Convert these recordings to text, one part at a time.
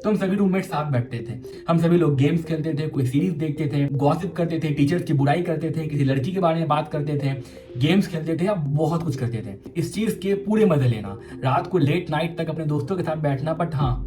तो हम सभी रूममेट साथ बैठते थे। हम सभी लोग गेम्स खेलते थे, कोई सीरीज देखते थे, गॉसिप करते थे, टीचर्स की बुराई करते थे, किसी लड़की के बारे में बात करते थे, गेम्स खेलते थे या बहुत कुछ करते थे। इस चीज के पूरे मजे लेना, रात को लेट नाइट तक अपने दोस्तों के साथ बैठना। बट हाँ,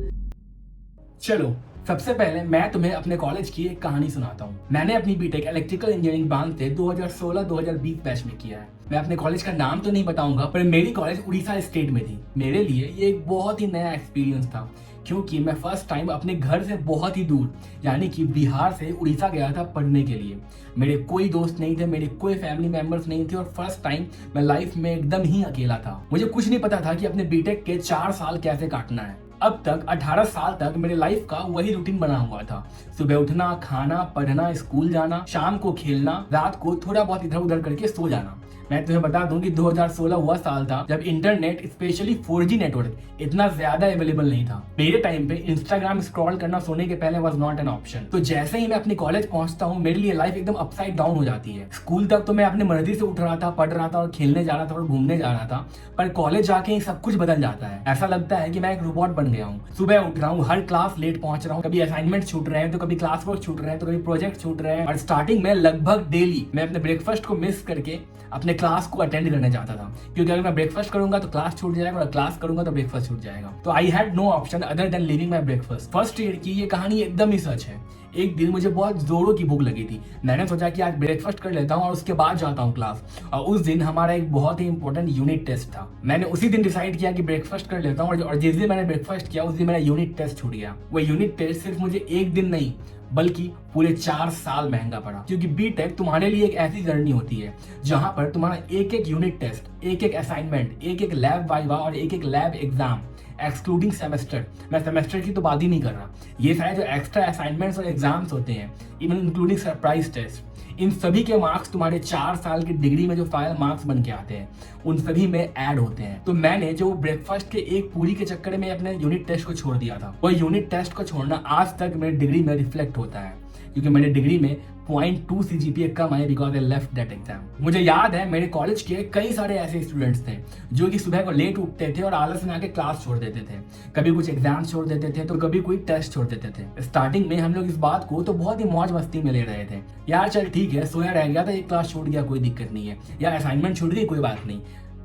चलो सबसे पहले मैं तुम्हें अपने कॉलेज की एक कहानी सुनाता हूँ। मैंने अपनी बीटेक इलेक्ट्रिकल इंजीनियरिंग ब्रांच से 2016-2020 बैच में किया है। मैं अपने कॉलेज का नाम तो नहीं बताऊंगा, पर मेरी कॉलेज उड़ीसा स्टेट में थी। मेरे लिए ये एक बहुत ही नया एक्सपीरियंस था, क्योंकि मैं फर्स्ट टाइम अपने घर से बहुत ही दूर यानी कि बिहार से उड़ीसा गया था पढ़ने के लिए। मेरे कोई दोस्त नहीं थे, मेरे कोई फैमिली मेंबर्स नहीं थे, और फर्स्ट टाइम मैं लाइफ में एकदम ही अकेला था। मुझे कुछ नहीं पता था कि अपने बीटेक के 4 साल कैसे काटना है। अब तक 18 साल तक मेरे लाइफ का वही रूटीन बना हुआ था। सुबह उठना, खाना, पढ़ना, स्कूल जाना, शाम को खेलना, रात को थोड़ा बहुत इधर उधर करके सो जाना। मैं तुम्हें बता दूं कि 2016 वह साल था जब इंटरनेट, स्पेशली 4G नेटवर्क इतना ज्यादा अवेलेबल नहीं था। मेरे टाइम पे इंस्टाग्राम स्क्रॉल करना सोने के पहले वाज नॉट एन ऑप्शन। तो जैसे ही मैं अपने कॉलेज पहुंचता हूँ, मेरे लिए लाइफ एकदम अपसाइड डाउन हो जाती है। स्कूल तक तो मैं अपनी मर्जी से उठ रहा था, पढ़ रहा था और खेलने जा रहा था और घूमने जा रहा था, पर कॉलेज जाके ही सब कुछ बदल जाता है। ऐसा लगता है कि मैं एक रोबोट बन गया हूँ। सुबह उठ रहा हूँ, हर क्लास लेट पहुंच रहा हूँ, कभी असाइनमेंट छूट रहे हैं, तो कभी क्लास वर्क छूट रहे हैं, तो कभी प्रोजेक्ट छूट रहे हैं। और स्टार्टिंग में लगभग डेली मैं अपने ब्रेकफास्ट को मिस करके अपने क्लास को अटेंड करने जाता था, क्योंकि अगर मैं ब्रेकफास्ट करूंगा तो क्लास छूट जाएगा, और क्लास करूंगा तो ब्रेकफास्ट छूट जाएगा। तो I had no option other than leaving my breakfast. First year की ये कहानी एकदम ही सच है। एक दिन मुझे बहुत जोरों की भूख लगी थी। मैंने सोचा कि आज ब्रेकफास्ट कर लेता हूँ और उसके बाद जाता हूँ क्लास। और उस दिन हमारा एक बहुत ही इंपॉर्टेंट यूनिट टेस्ट था। मैंने उसी दिन डिसाइड किया कि ब्रेकफास्ट कर लेता हूँ, और जिस दिन मैंने ब्रेकफास्ट किया उस दिन मेरा यूनिट टेस्ट छूट गया। वो यूनिट टेस्ट सिर्फ मुझे एक दिन नहीं बल्कि पूरे 4 साल महंगा पड़ा, क्योंकि बीटेक तुम्हारे लिए एक ऐसी जर्नी होती है जहां पर तुम्हारा एक एक यूनिट टेस्ट, एक एक असाइनमेंट, एक एक लैब वाइवा और एक एक लैब एग्जाम, एक्सक्लूडिंग सेमेस्टर, मैं सेमेस्टर की तो बात ही नहीं कर रहा, ये सारे जो एक्स्ट्रा असाइनमेंट्स और एग्जाम्स होते हैं, इवन इंक्लूडिंग सरप्राइज टेस्ट, इन सभी के मार्क्स तुम्हारे 4 साल की डिग्री में जो फाइनल मार्क्स बन के आते हैं उन सभी में ऐड होते हैं। तो मैंने जो ब्रेकफास्ट के एक पूरी के चक्कर में अपने यूनिट टेस्ट को छोड़ दिया था, वो यूनिट टेस्ट को छोड़ना आज तक मेरी डिग्री में रिफ्लेक्ट होता है, क्योंकि मेरी डिग्री में 0.2 CGPA कम आए because I left that exam. मुझे याद है मेरे कॉलेज के कई सारे ऐसे स्टूडेंट्स थे जो कि सुबह को लेट उठते थे और आलस में आके क्लास छोड़ देते थे। कभी कुछ एग्जाम छोड़ देते थे तो कभी कोई टेस्ट छोड़ देते थे। स्टार्टिंग में हम लोग इस बात को तो बहुत ही मौज मस्ती में ले रहे थे, यार चल ठीक है, सोया रह गया था, एक क्लास छूट गया कोई दिक्कत नहीं है, या असाइनमेंट छूट गई कोई बात नहीं,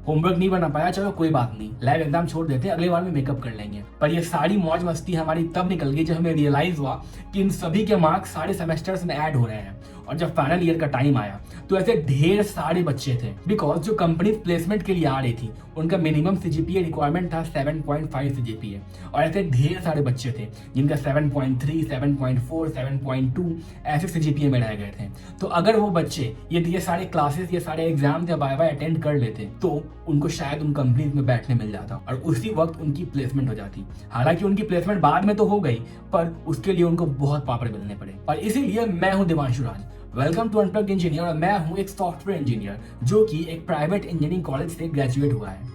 होमवर्क नहीं बना पाया चलो कोई बात नहीं, लैब एग्जाम छोड़ देते, अगले बार में मेकअप कर लेंगे। पर ये सारी मौज मस्ती हमारी तब निकल गई जब हमें रियलाइज हुआ कि इन सभी के मार्क्स सारे सेमेस्टर्स में ऐड हो रहे हैं। और जब फाइनल ईयर का टाइम आया तो ऐसे ढेर सारे बच्चे थे, बिकॉज जो कंपनी प्लेसमेंट के लिए आ रही थी उनका मिनिमम CGPA रिक्वायरमेंट था 7.5 CGPA, और ऐसे ढेर सारे बच्चे थे जिनका 7.3, 7.4, 7.2 ऐसे CGPA में रह गए थे। तो अगर वो बच्चे ये सारे क्लासेस, ये सारे एग्जाम या वाइवा अटेंड कर लेते तो उनको शायद उन कंपनीज में बैठने मिल जाता और उसी वक्त उनकी प्लेसमेंट हो जाती। हालांकि उनकी प्लेसमेंट बाद में तो हो गई, पर उसके लिए उनको बहुत पापड़ बेलने पड़े। और इसीलिए मैं हूं दिवांशु राज, वेलकम टू अनप्लग्ड इंजीनियर, और मैं हूं एक सॉफ्टवेयर इंजीनियर जो कि एक प्राइवेट इंजीनियरिंग कॉलेज से ग्रेजुएट हुआ है।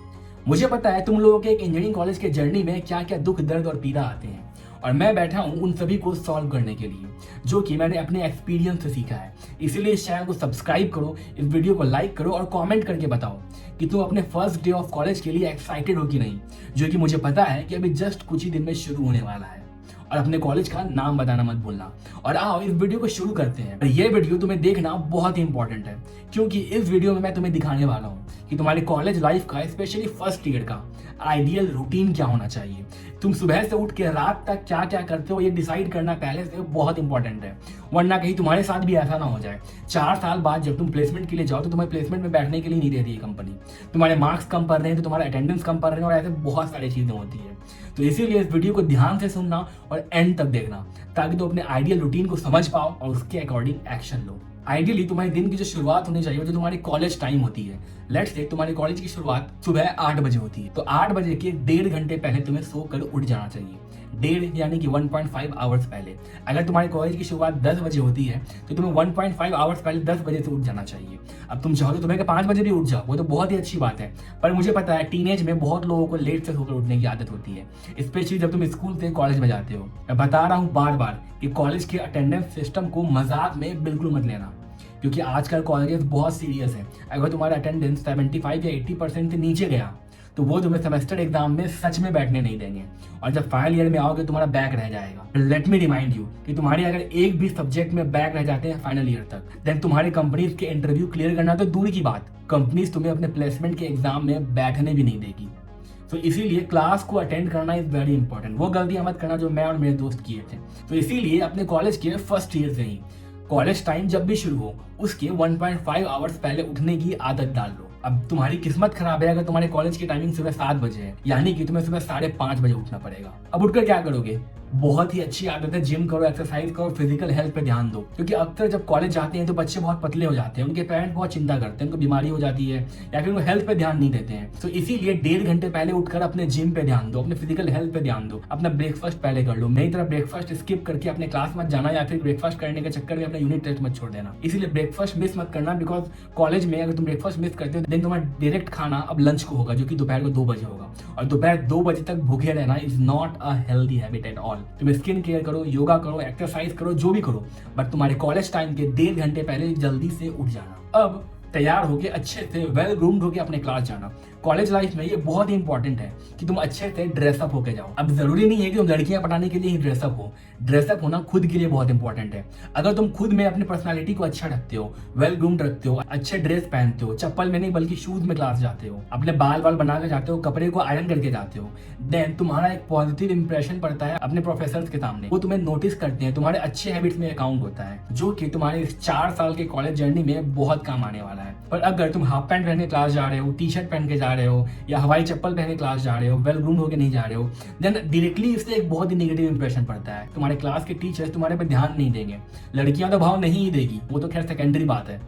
मुझे पता है तुम लोगों के एक इंजीनियरिंग कॉलेज के जर्नी में क्या क्या दुख, दर्द और पीड़ा आते हैं, और मैं बैठा हूं उन सभी को सॉल्व करने के लिए, जो कि मैंने अपने एक्सपीरियंस से सीखा है। इसीलिए इस चैनल को सब्सक्राइब करो, इस वीडियो को लाइक करो और कमेंट करके बताओ कि तुम अपने फर्स्ट डे ऑफ कॉलेज के लिए एक्साइटेड हो कि नहीं, जो कि मुझे पता है कि अभी जस्ट कुछ ही दिन में शुरू होने वाला है। और अपने कॉलेज का नाम बताना मत भूलना। और आओ इस वीडियो को शुरू करते हैं। ये वीडियो तुम्हें देखना बहुत ही इंपॉर्टेंट है, क्योंकि इस वीडियो में मैं तुम्हें दिखाने वाला हूँ कि तुम्हारे कॉलेज लाइफ का, स्पेशली फर्स्ट ईयर का आइडियल रूटीन क्या होना चाहिए। तुम सुबह से उठ के रात तक क्या क्या करते हो ये डिसाइड करना पहले से बहुत इंपॉर्टेंट है, वरना कहीं तुम्हारे साथ भी ऐसा ना हो जाए 4 साल बाद जब तुम प्लेसमेंट के लिए जाओ तो तुम्हें प्लेसमेंट में बैठने के लिए नहीं दे रही है कंपनी, तुम्हारे मार्क्स कम पड़ रहे हैं तो तुम्हारा अटेंडेंस कम पड़ रहे हैं, और ऐसे बहुत सारी चीजें होती है। तो इसीलिए इस वीडियो को ध्यान से सुनना और एंड तक देखना, ताकि तुम अपने आइडियल रूटीन को समझ पाओ और उसके अकॉर्डिंग एक्शन लो। आइडियली तुम्हारे दिन की जो शुरुआत होनी चाहिए, जो तुम्हारी कॉलेज टाइम होती है, लेट्स से तुम्हारी कॉलेज की शुरुआत सुबह 8 बजे होती है, तो 8 बजे के 1.5 घंटे पहले तुम्हें सो कर उठ जाना चाहिए। 1.5 यानी कि 1.5 आवर्स पहले। अगर तुम्हारी कॉलेज की शुरुआत 10 बजे होती है तो तुम्हें 1.5 आवर्स पहले 10 बजे से उठ जाना चाहिए। अब तुम चाहो तो तुम्हें 5 बजे भी उठ जाओ, वो तो बहुत ही अच्छी बात है, पर मुझे पता है टीनेज में बहुत लोगों को लेट से सोकर उठने की आदत होती है, स्पेशली जब तुम स्कूल से कॉलेज में जाते हो। मैं बता रहा हूँ बार बार कि कॉलेज के अटेंडेंस सिस्टम को मजाक में बिल्कुल मत लेना, क्योंकि आजकल कॉलेजेस बहुत सीरियस है। अगर तुम्हारा अटेंडेंस 75 या 80% से नीचे गया तो वो तुम्हें सेमेस्टर एग्जाम में सच में बैठने नहीं देंगे, और जब फाइनल ईयर में आओगे तुम्हारा बैक रह जाएगा। लेट मी रिमाइंड यू कि तुम्हारे अगर एक भी सब्जेक्ट में बैक रह जाते हैं फाइनल ईयर तक, देन तुम्हारी कंपनीज के इंटरव्यू क्लियर करना तो दूर की बात, कंपनीज तुम्हें अपने प्लेसमेंट के एग्जाम में बैठने भी नहीं देगी। तो इसीलिए क्लास को अटेंड करना इज वेरी इंपॉर्टेंट। वो गलतियां मत करना जो मैं और मेरे दोस्त किए थे। तो इसीलिए अपने कॉलेज के फर्स्ट ईयर से ही कॉलेज टाइम जब भी शुरू हो उसके 1.5 आवर्स पहले उठने की आदत डाल लो। अब तुम्हारी किस्मत खराब है अगर तुम्हारे कॉलेज की टाइमिंग सुबह 7 बजे है, यानी कि तुम्हें सुबह 5:30 बजे उठना पड़ेगा। अब उठकर क्या करोगे? बहुत ही अच्छी आदत है, जिम करो, एक्सरसाइज करो, फिजिकल हेल्थ पे ध्यान दो। क्योंकि अक्सर जब कॉलेज जाते हैं तो बच्चे बहुत पतले हो जाते हैं, उनके पेरेंट्स बहुत चिंता करते हैं, उनको बीमारी हो जाती है या फिर वो हेल्थ पे ध्यान नहीं देते हैं। तो इसीलिए 1.5 घंटे पहले उठकर अपने जिम पे ध्यान दो, अपने फिजिकल हेल्थ पे ध्यान दो, अपना ब्रेकफास्ट पहले कर लो। मेरी तरह ब्रेकफास्ट स्किप करके अपने क्लास मत जाना या फिर ब्रेकफास्ट करने के चक्कर में अपना यूनिट टेस्ट मत छोड़ देना। इसीलिए ब्रेकफास्ट मिस मत करना, बिकॉज कॉलेज में अगर तुम ब्रेकफास्ट मिस करते हो देन तुम्हारा डायरेक्ट खाना अब लंच को होगा, जो कि दोपहर को 2 बजे होगा, और दोपहर 2 बजे तक भूखे रहना is not a healthy habit at all. तुम स्किन केयर करो, योगा करो, एक्सरसाइज करो, जो भी करो, बट तुम्हारे कॉलेज टाइम के 1.5 घंटे पहले जल्दी से उठ जाना। अब तैयार होके अच्छे से वेल ग्रूम्ड होके अपने क्लास जाना। कॉलेज लाइफ में ये बहुत ही इंपॉर्टेंट है कि तुम अच्छे से ड्रेसअप होके जाओ। अब जरूरी नहीं है कि तुम लड़कियां पटाने के लिए ही ड्रेसअप हो, ड्रेसअप होना खुद के लिए बहुत इंपॉर्टेंट है। अगर तुम खुद में अपनी पर्सनालिटी को अच्छा रखते हो, वेल ग्रूम्ड रखते हो, अच्छे ड्रेस पहनते हो, चप्पल में नहीं बल्कि शूज में क्लास जाते हो, अपने बाल बना के जाते हो, कपड़े को आयरन करके जाते हो, देन तुम्हारा एक पॉजिटिव इंप्रेशन पड़ता है अपने प्रोफेसर के सामने। वो तुम्हें नोटिस करते हैं, तुम्हारे अच्छे हैबिट्स में अकाउंट होता है, जो कि तुम्हारे इस 4 साल के कॉलेज जर्नी में बहुत काम आने वाला है। पर अगर तुम हाफ पैंट पहन के क्लास जा रहे हो, टी शर्ट पहन के जा रहे हो, या हवाई चप्पल पहने क्लास जा रहे हो, वेल ग्रूम्ड होकर नहीं जा रहे हो, देन डायरेक्टली इससे एक बहुत ही नेगेटिव इंप्रेशन पड़ता है। तुम्हारे क्लास के टीचर्स तुम्हारे पे ध्यान नहीं देंगे, लड़कियां तो भाव नहीं ही देगी, वो तो खैर सेकेंडरी बात है,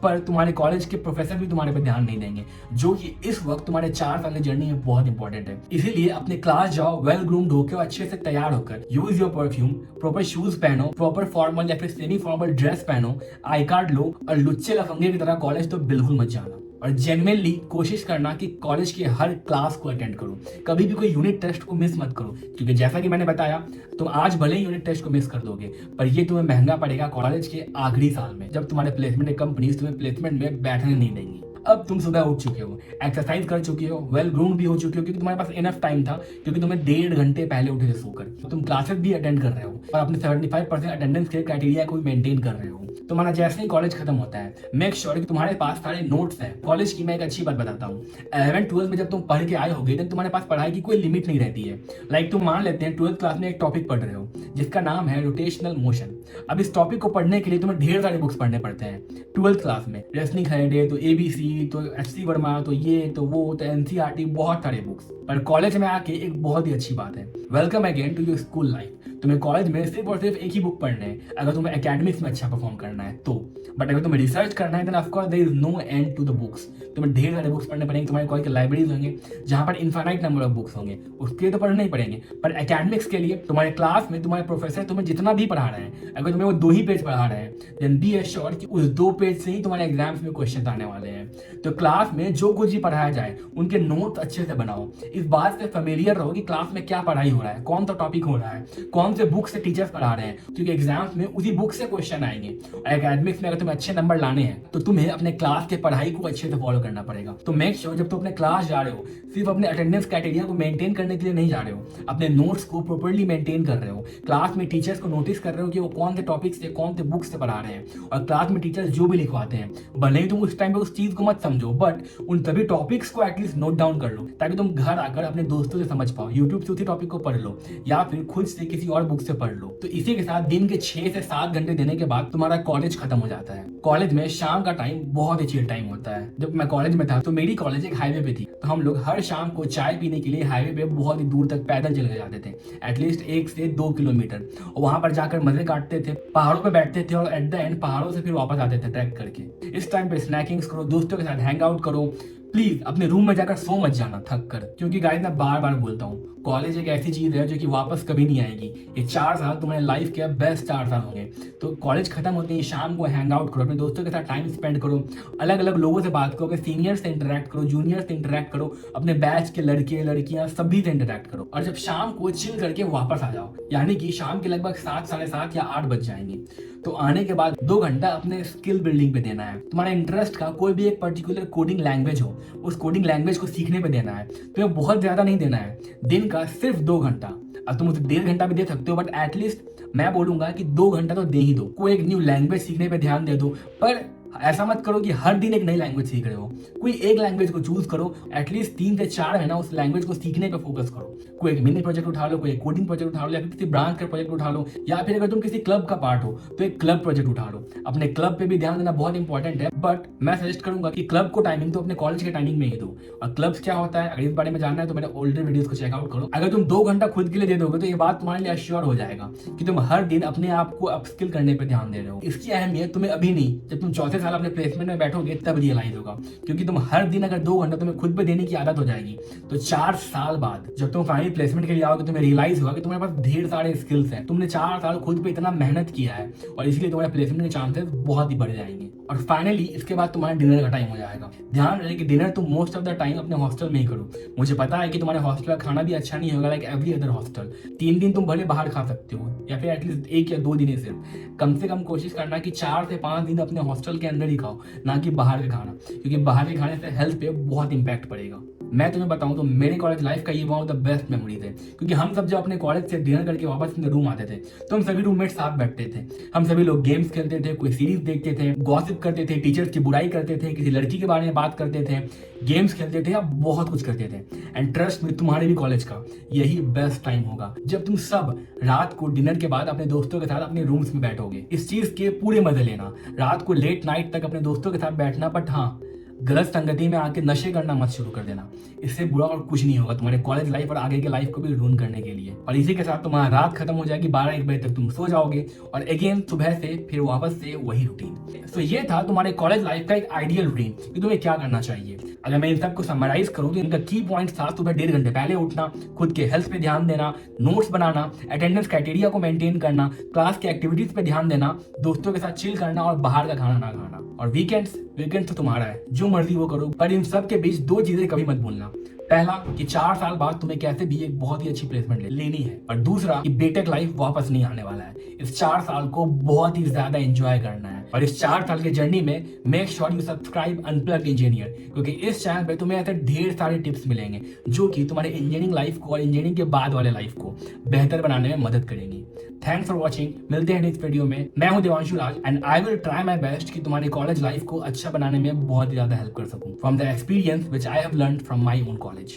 पर तुम्हारे कॉलेज के प्रोफेसर भी तुम्हारे पे ध्यान नहीं देंगे, जो कि इस वक्त तुम्हारे 4 साल की जर्नी में बहुत इंपॉर्टेंट है। इसीलिए अपने क्लास जाओ वेल ग्रूम्ड होकर, अच्छे से तैयार होकर, use your perfume, proper shoes पहनो, प्रॉपर फॉर्मल या फिर सेमी फॉर्मल ड्रेस पहनो, आई कार्ड लो, और लुच्चे लफंगे की तरह कॉलेज तो बिल्कुल मत जाना। और जेन्युइनली कोशिश करना कि कॉलेज के हर क्लास को अटेंड करो, कभी भी कोई यूनिट टेस्ट को मिस मत करो, क्योंकि जैसा कि मैंने बताया तुम आज भले ही यूनिट टेस्ट को मिस कर दोगे, पर ये तुम्हें महंगा पड़ेगा कॉलेज के आखिरी साल में, जब तुम्हारे प्लेसमेंट कंपनीज तुम्हें प्लेसमेंट में बैठने नहीं देंगी। अब तुम सुबह उठ चुके हो, एक्सरसाइज कर चुके हो, वेल ग्रूम्ड भी हो चुके हो, क्योंकि तुम्हारे पास इनफ टाइम था, क्योंकि तुम्हें 1.5 घंटे पहले उठे थे सोकर। तुम क्लासेस भी अटेंड कर रहे हो और अपने 75% अटेंडेंस के क्राइटेरिया को भी मेंटेन कर रहे हो। तुम्हारा जैसे ही कॉलेज खत्म होता है, मेक श्योर कि तुम्हारे पास सारे नोट्स हैं। कॉलेज की मैं एक अच्छी बात बताता हूँ, 11th-12th में जब तुम पढ़ के आए होगे, तुम्हारे पास पढ़ाई की कोई लिमिट नहीं रहती है। लाइक तुम मान लेते हैं 12th क्लास में एक टॉपिक पढ़ रहे हो जिसका नाम है रोटेशनल मोशन। अब इस टॉपिक को पढ़ने के लिए तुम्हें ढेर सारे बुक्स पढ़ने पड़ते हैं 12th क्लास में। रेसनिंग हेडे तो ABC, तो HC वर्मा, तो ये तो वो, तो NCERT, बहुत सारे बुक्स। पर कॉलेज में आके एक बहुत ही अच्छी बात है, welcome again to your school life. तुम्हें कॉलेज में सिर्फ और सिर्फ एक ही बुक पढ़ना है अगर तुम्हें एकेडमिक्स में अच्छा परफॉर्म करना है तो। बट अगर तुम्हें रिसर्च करना है then of course there is no end to the books. तुम्हें ढेर सारे बुक्स पढ़ने पड़ेंगे, तुम्हारे कॉलेज के लाइब्रेरीज होंगे जहां पर इनफाइनाइट नंबर ऑफ बुक्स होंगे, उसके तो पढ़ने ही पड़ेंगे। पर एकेडमिक्स के लिए तुम्हारे क्लास में तुम्हारे प्रोफेसर तुम्हें जितना भी पढ़ा रहे हैं, अगर तुम्हें वो 2 ही पेज पढ़ा रहे हैं देन बी एश्योर्ड कि उस 2 पेज से ही तुम्हारे एग्जाम्स में क्वेश्चन आने वाले हैं। तो क्लास में जो कुछ भी पढ़ाया जाए उनके नोट्स अच्छे से बनाओ, इस बात से फेमिलियर रहो कि क्लास में क्या पढ़ाई हो रहा है, कौन सा टॉपिक हो रहा है, कौन से बुक से टीचर्स पढ़ा रहे हैं, क्योंकि एग्जाम्स में उसी बुक से क्वेश्चन आएंगे। और एकेडमिक्स में अगर तुम्हें अच्छे नंबर लाने हैं तो तुम्हें अपने क्लास के पढ़ाई को अच्छे से फॉलो करना पड़ेगा। तो मेक श्योर जब तुम अपने क्लास जा रहे हो सिर्फ अपने अटेंडेंस क्राइटेरिया को मेंटेन करने के लिए नहीं जा रहे हो, अपने नोट्स को प्रॉपर्ली मेंटेन कर रहे हो, क्लास में टीचर्स को नोटिस कर रहे हो कि वो कौन से टॉपिक से, कौन से बुक से पढ़ा रहे हैं, और क्लास में टीचर्स जो भी लिखवाते हैं भले ही तुम उस टाइम पे उस चीज को मत समझो, बट उन सभी टॉपिक्स को एटलीस्ट नोट डाउन कर लो, ताकि तुम घर आकर अपने दोस्तों से समझ पाओ। यूट्यूब से उसी टॉपिक को पढ़ लो या फिर खुद से किसी और बुक से पढ़ लो। तो इसी के साथ दिन के 6 से 7 घंटे देने के बाद तुम्हारा कॉलेज खत्म हो जाता है। कॉलेज में शाम का टाइम बहुत ही चिल टाइम होता है। जब मैं कॉलेज में था तो मेरी कॉलेज एक हाईवे पे थी, तो हम लोग हर शाम को चाय पीने के लिए हाईवे पे बहुत ही दूर तक पैदल चल के जाते थे, एटलीस्ट 1 से 2 किलोमीटर, और वहां पर जाकर मजे काटते थे, पहाड़ों पे बैठते थे, और एट द एंड पहाड़ों से फिर वापस आते थे ट्रैक करके। इस टाइम पे स्नैकिंग्स करो, दोस्तों के साथ हैंग आउट करो। प्लीज अपने रूम में जाकर सो मत जाना थक कर, क्योंकि गाइस मैं बार बार बोलता हूँ कॉलेज एक ऐसी चीज है जो कि वापस कभी नहीं आएगी। ये 4 साल तुम्हारे लाइफ के बेस्ट 4 साल होंगे। तो कॉलेज खत्म होते ही शाम को हैंग आउट करो, अपने दोस्तों के साथ टाइम स्पेंड करो, अलग अलग लोगों से बात करो, अपने सीनियर से इंटरेक्ट करो, जूनियर से इंटरेक्ट करो, अपने बैच के लड़के लड़कियां सभी से इंटरेक्ट करो, और जब शाम को चिल करके वापस आ जाओ, यानी कि शाम के लगभग 7, 7:30 या 8 बज जाएंगे। तो आने के बाद 2 घंटा अपने स्किल बिल्डिंग पे देना है। तुम्हारा इंटरेस्ट का कोई भी एक पर्टिकुलर कोडिंग लैंग्वेज हो, उस कोडिंग लैंग्वेज को सीखने पे देना है। तुम्हें बहुत ज्यादा नहीं देना है, दिन का सिर्फ 2 घंटा। अब तुम उसे 1.5 घंटा भी दे सकते हो, बट एटलीस्ट मैं बोलूंगा कि 2 घंटा तो दे ही दो। कोई एक न्यू लैंग्वेज सीखने पे ध्यान दे दो, पर ऐसा मत करो कि हर दिन एक नई लैंग्वेज सीख रहे हो। कोई एक लैंग्वेज को चूज करो, एटलीस्ट 3 से 4 महीना उस लैंग्वेज को सीखने पे फोकस करो। कोई एक मिनी प्रोजेक्ट उठा लो, कोई एक कोडिंग प्रोजेक्ट उठा लो, या फिर किसी ब्रांच का प्रोजेक्ट उठा लो, या फिर अगर तुम किसी क्लब का पार्ट हो तो एक क्लब प्रोजेक्ट उठा लो। अपने क्लब पे भी ध्यान देना बहुत इंपॉर्टेंट है, बट मैं सजेस्ट करूंगा कि क्लब को टाइमिंग तो अपने कॉलेज के टाइमिंग में ही दो। और क्लब्स क्या होता है, अगर इस बारे में जानना है तो मेरे ओल्डर वीडियोस को चेकआउट करो। अगर तुम 2 घंटा खुद के लिए दे दोगे तो ये बात तुम्हारे लिए अश्योर हो जाएगा कि तुम हर दिन अपने आप को अपस्किल करने पे ध्यान दे रहे हो। इसकी अहमियत तुम्हें अभी नहीं, जब तुम 4थे साल अपने प्लेसमेंट में बैठोगे तब रियलाइज होगा, क्योंकि तुम हर दिन अगर 2 घंटा तुम्हें खुद पे देने की आदत हो जाएगी तो 4 साल बाद जब तुम फाइनल प्लेसमेंट के लिए आओगे तुम्हें रियलाइज होगा कि तुम्हारे पास ढेर सारे स्किल्स हैं। तुमने 4 साल खुद पे इतना मेहनत किया है और इसलिए तुम्हारे प्लेसमेंट के चांसेस बहुत ही बढ़ जाएंगे। और फाइनली इसके बाद तुम्हारा डिनर का टाइम हो जाएगा। ध्यान रहे कि डिनर तुम मोस्ट ऑफ द टाइम अपने हॉस्टल में ही करो। मुझे पता है कि तुम्हारे हॉस्टल का खाना भी अच्छा नहीं होगा, लाइक एवरी अदर हॉस्टल। 3 दिन तुम भले बाहर खा सकते हो, या फिर एटलीस्ट 1 या 2 दिन सिर्फ। कम से कम कोशिश करना कि 4 से 5 दिन अपने हॉस्टल के अंदर ही खाओ, ना कि बाहर का खाना, क्योंकि बाहर के खाने से हेल्थ पे बहुत इंपैक्ट पड़ेगा। मैं तुम्हें बताऊं तो मेरे कॉलेज लाइफ का ये one of the best memories है, क्योंकि हम सब जब अपने कॉलेज से डिनर करके वापस अपने रूम आते थे तो हम सभी रूममेट साथ बैठते थे। हम सभी लोग गेम्स खेलते थे, कोई सीरीज देखते थे, गॉसिप करते थे, टीचर्स की बुराई करते थे, किसी लड़की के बारे में बात करते थे, गेम्स खेलते थे, या बहुत कुछ करते थे। एंड ट्रस्ट में तुम्हारे भी कॉलेज का यही बेस्ट टाइम होगा जब तुम सब रात को डिनर के बाद अपने दोस्तों के साथ अपने रूम्स में बैठोगे। इस चीज के पूरे मजे लेना, रात को लेट नाइट तक अपने दोस्तों के साथ बैठना, बट हाँ, गलत संगति में आके नशे करना मत शुरू कर देना। इससे बुरा और कुछ नहीं होगा तुम्हारे कॉलेज लाइफ और आगे के लाइफ को भी रूइन करने के लिए। और इसी के साथ तुम्हारा रात खत्म हो जाएगी, 12-1 बजे तक तुम सो जाओगे, और अगेन सुबह से फिर वापस से वही रूटीन। तो ये था तुम्हारे कॉलेज लाइफ का एक आइडियल रूटीन कि तुम्हें क्या करना चाहिए। अगर मैं इन सबको समराइज करूँ तो इनका की पॉइंट्स था: सुबह 1.5 घंटे पहले उठना, खुद के हेल्थ पे ध्यान देना, नोट्स बनाना, अटेंडेंस क्राइटेरिया को मेंटेन करना, क्लास के एक्टिविटीज पे ध्यान देना, दोस्तों के साथ चिल करना, और बाहर का खाना ना खाना। और वीकेंड्स तो तुम्हारा है, जो मर्जी वो करो, पर इन सब के बीच 2 चीजें कभी मत भूलना। पहला कि 4 साल बाद तुम्हें कैसे भी एक बहुत ही अच्छी प्लेसमेंट लेनी है, और दूसरा कि बीटेक लाइफ वापस नहीं आने वाला है। इस 4 साल को बहुत ही ज्यादा एंजॉय करना है, और इस 4 साल की जर्नी में make sure you subscribe unplugged engineer, क्योंकि इस चैनल पे तुम्हें ऐसे ढेर सारे टिप्स मिलेंगे जो कि तुम्हारे इंजीनियरिंग लाइफ को और इंजीनियरिंग के बाद वाले लाइफ को बेहतर बनाने में मदद करेंगी। Thanks for watching. मिलते हैं नेक्स्ट वीडियो में। मैं हूं Devanshu Raj, and I will try my best कि तुम्हारी कॉलेज लाइफ को अच्छा बनाने में बहुत ही ज्यादा हेल्प कर सकूं from the experience which I have learned from my own college.